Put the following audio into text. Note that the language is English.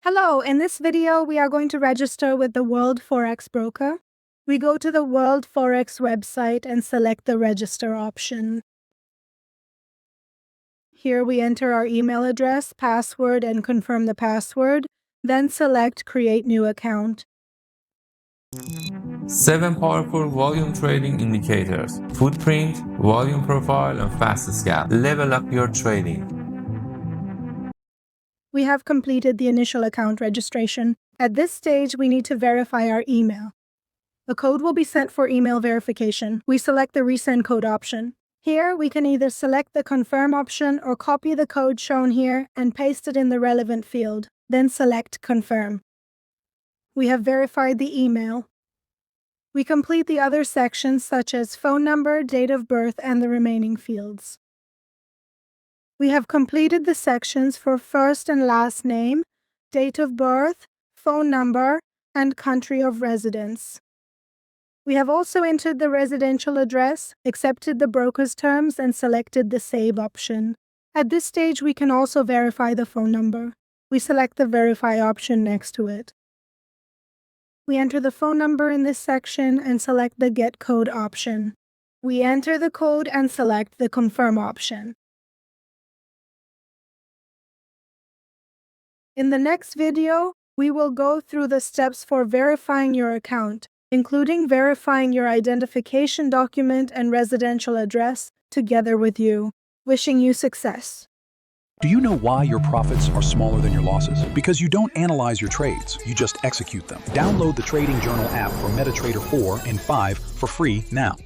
Hello, in this video, we are going to register with the WorldForex broker. We go to the WorldForex website and select the register option. Here we enter our email address, password, and confirm the password, then select Create New Account. 7 powerful volume trading indicators: footprint, volume profile, and fast scalp. Level up your trading. We have completed the initial account registration. At this stage, we need to verify our email. A code will be sent for email verification. We select the resend code option. Here, we can either select the confirm option or copy the code shown here and paste it in the relevant field, then select confirm. We have verified the email. We complete the other sections such as phone number, date of birth, and the remaining fields. We have completed the sections for first and last name, date of birth, phone number, and country of residence. We have also entered the residential address, accepted the broker's terms, and selected the Save option. At this stage, we can also verify the phone number. We select the Verify option next to it. We enter the phone number in this section and select the Get Code option. We enter the code and select the Confirm option. In the next video, we will go through the steps for verifying your account, including verifying your identification document and residential address together with you. Wishing you success. Do you know why your profits are smaller than your losses? Because you don't analyze your trades, you just execute them. Download the Trading Journal app for MetaTrader 4 and 5 for free now.